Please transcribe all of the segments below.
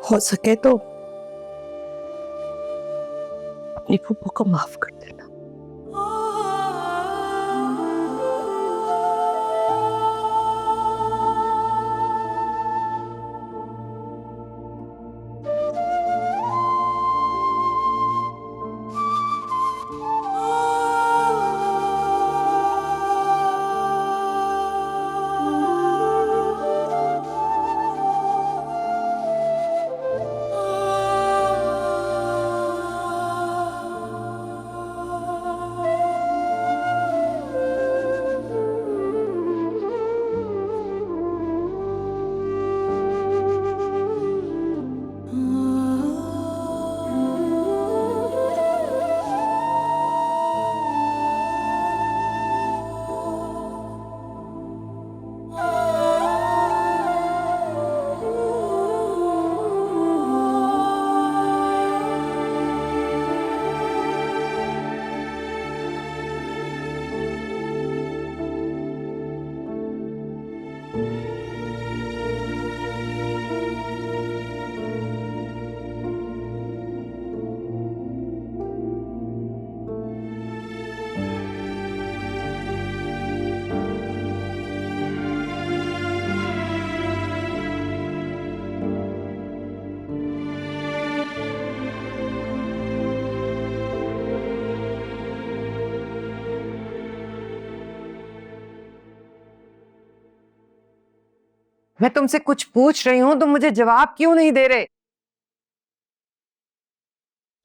हो सके तो अपनी फूफो को माफ कर देना। मैं तुमसे कुछ पूछ रही हूँ, तुम मुझे जवाब क्यों नहीं दे रहे?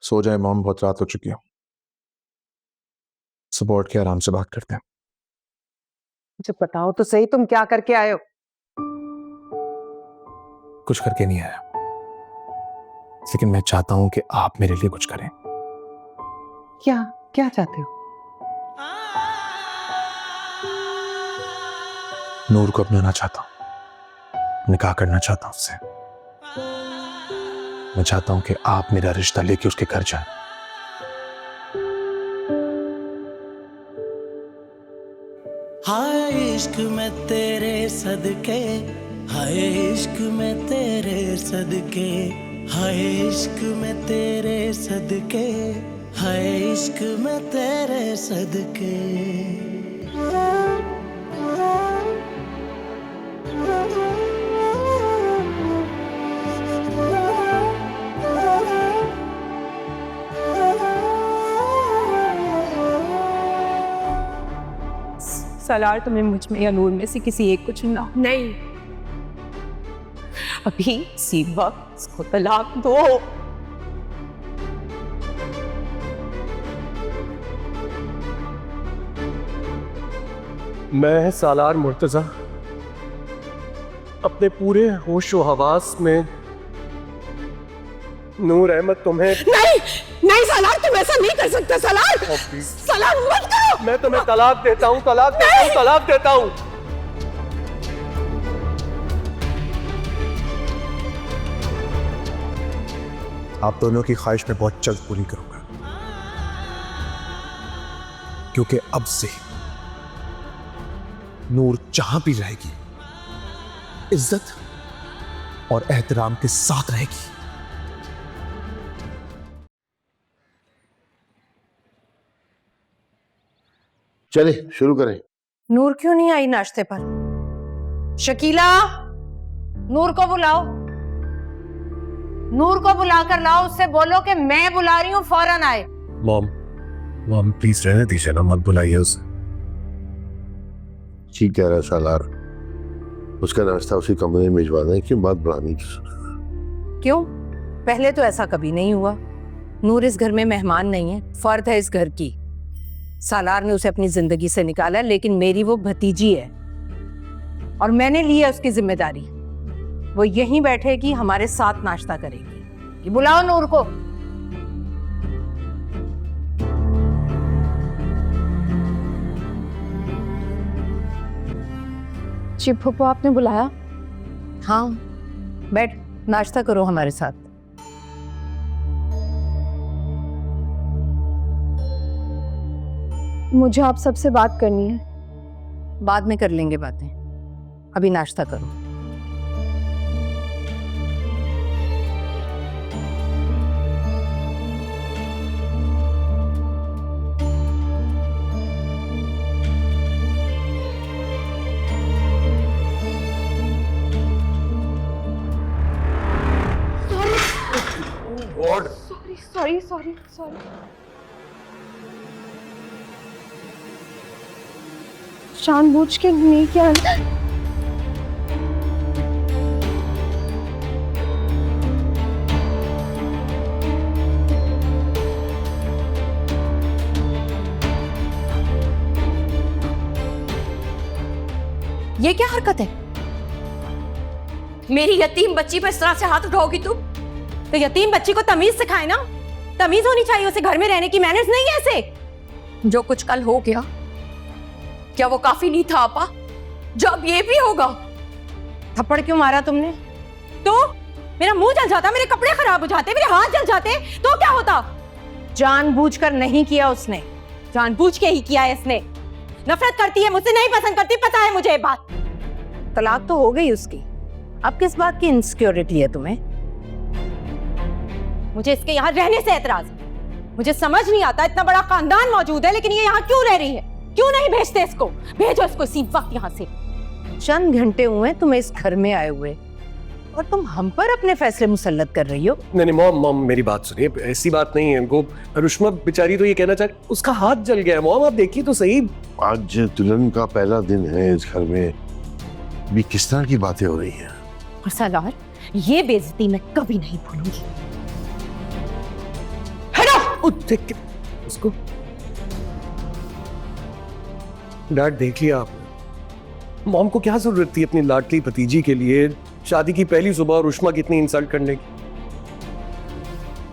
सो जाए मॉम, बहुत रात हो चुकी है। सुबह उठ के आराम से बात करते हैं। मुझे बताओ तो सही, तुम क्या करके आए हो? कुछ करके नहीं आया, लेकिन मैं चाहता हूं कि आप मेरे लिए कुछ करें। क्या क्या चाहते हो? नूर को अपनाना चाहता हूं, निकाह करना चाहता हूं उससे। मैं चाहता हूं कि आप मेरा रिश्ता लेके उसके घर जाएं। हाय इश्क में तेरे सदके, हाय इश्क में तेरे सदके, हाय इश्क में तेरे सदके, हाय इश्क में तेरे सदके। सलार, तुम्हें मुझ में या नूर में से किसी एक को चुनना हो। नहीं, अभी इसी वक्त इसको तलाक दो। मैं सालार मुर्तजा अपने पूरे होशो हवास में नूर अहमद तुम्हें। नहीं नहीं सलार, तुम ऐसा नहीं कर सकते। सलार, सलार मत करो। मैं तुम्हें तलाक देता हूँ, तलाक देता हूँ, तलाक देता हूँ। आप दोनों की ख्वाहिश मैं बहुत जल्द पूरी करूंगा, क्योंकि अब से नूर जहां भी रहेगी इज्जत और एहतराम के साथ रहेगी। चले शुरू करें। नूर क्यों नहीं आई नाश्ते पर? शकीला, नूर को बुलाओ। नूर को बुला कर लाओ, उससे बोलो कि मैं बुला रही हूँ, फौरन आए। मॉम, मॉम प्लीज रहने दीजिए ना, मत बुलाइए उसे। ठीक कह रहा है सालार, उसका नाश्ता उसी कमरे में भिजवाना है, क्यों बात बढ़ानी? क्यों? पहले तो ऐसा कभी नहीं हुआ। नूर इस घर में मेहमान नहीं है, फर्द है इस घर की। सालार ने उसे अपनी जिंदगी से निकाला, लेकिन मेरी वो भतीजी है और मैंने ली है उसकी जिम्मेदारी। वो यहीं बैठेगी, हमारे साथ नाश्ता करेगी। ये बुलाओ नूर को। जी फूफो, आपने बुलाया? हाँ, बैठ नाश्ता करो हमारे साथ। मुझे आप सबसे बात करनी है। बाद में कर लेंगे बातें, अभी नाश्ता करो। Sorry sorry sorry. जानबूझ के नहीं किया। ये क्या हरकत है? मेरी यतीम बच्ची पर इस तरह से हाथ उठाओगी तुम? तो यतीम बच्ची को तमीज सिखाए ना, तमीज होनी चाहिए उसे, घर में रहने की मैनर्स नहीं है ऐसे। जो कुछ कल हो गया, क्या वो काफी नहीं था आपा? जो अब ये भी होगा। थप्पड़ क्यों मारा तुमने? तो मेरा मुंह जल जाता, मेरे कपड़े खराब हो जाते, मेरे हाथ जल जाते, तो क्या होता? जानबूझकर नहीं किया उसने, जानबूझ के ही किया है इसने। नफरत करती है मुझसे, नहीं पसंद करती, पता है मुझे ये बात। तलाक तो हो गई उसकी, अब किस बात की इनसिक्योरिटी है तुम्हें? मुझे इसके यहाँ रहने से एतराज है। मुझे समझ नहीं आता, इतना बड़ा खानदान मौजूद है लेकिन ये यहाँ क्यों रह रही है? क्यों नहीं भेजते इसको? भेजो इसको इसी वक्त यहाँ से। चंद घंटे हुए तुम्हें इस घर में आए हुए और तुम हम पर अपने फैसले मुसल्लत कर रही हो। नहीं नहीं मॉम, मॉम मेरी बात सुनिए, ऐसी बात नहीं है। वो रुश्मा बेचारी तो ये कहना चाह, उसका हाथ जल गया है। मॉम आप देखिए तो सही। आज दुल्हन का पहला दिन है इस घर में, भी किस तरह की बातें हो रही हैं? और सालार, ये बेइज्जती मैं कभी नहीं भूलूंगी। देख के उसको। डैड देख लिया आपने, मॉम को क्या जरूरत थी अपनी लाडली भतीजी के लिए शादी की पहली सुबह और रुश्मा की इतनी इंसल्ट करने की?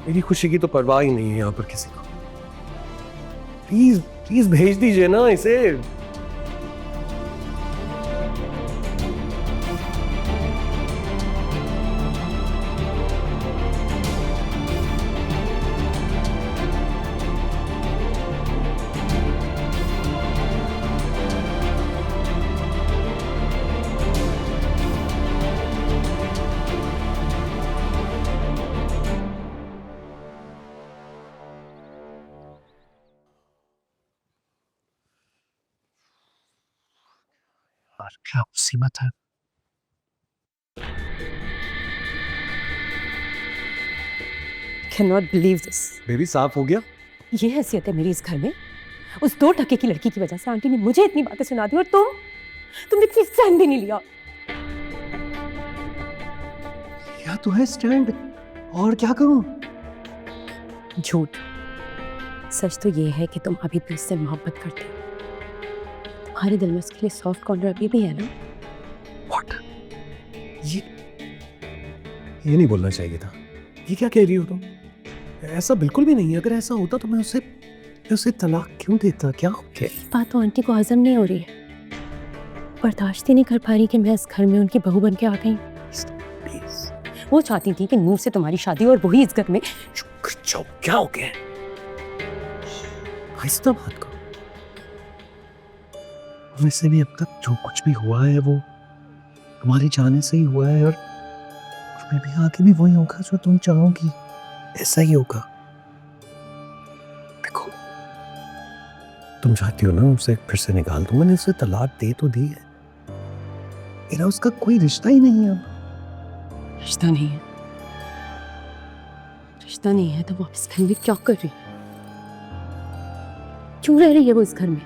मेरी खुशी की तो परवाह ही नहीं है यहाँ पर किसी को। प्लीज प्लीज भेज दीजिए ना इसे। क्या मुसीबत है? Cannot believe this। बेबी साफ हो गया? ये हैसियत है मेरी इस घर में? उस 2 टके की लड़की की वजह से आंटी ने मुझे इतनी बातें सुना दी और तुमने प्लीज सहन भी नहीं लिया। क्या तो है स्टैंड, और क्या करूं? झूठ। सच तो ये है कि तुम अभी भी उससे मोहब्बत करते हो। तुम्हारे दिल में उसके लिए सॉफ्ट कॉर्नर अभी भी है ना? What? ये नहीं बोलना चाहिए था। ये क्या कह रही हो तुम? ऐसा बिल्कुल भी नहीं है। अगर ऐसा होता तो मैं उसे तलाक क्यों देता? क्या हो गया? बात तो आंटी को हजम नहीं हो रही है, बर्दाश्त ही नहीं कर पा रही कि मैं इस घर में उनकी बहू बन के आ गई। प्लीज। वो चाहती थी कि नूर से तुम्हारी शादी और वही इस घर में। क्या हो गया? आहिस्ता बात करो। वैसे भी अब तक जो कुछ भी हुआ है वो तुम्हारे चाहने से ही हुआ है, और मैं भी आगे भी वही होगा जो तुम चाहोगी, ऐसा ही होगा। देखो तुम चाहती हो ना उसे फिर से निकाल दूं, मैंने उसे तलाक दे तो दी है, मेरा उसका कोई रिश्ता ही नहीं है अब। रिश्ता नहीं है? रिश्ता नहीं है तो वो इस घर में क्या कर रही है? क्यों रह रही है वो इस घर में?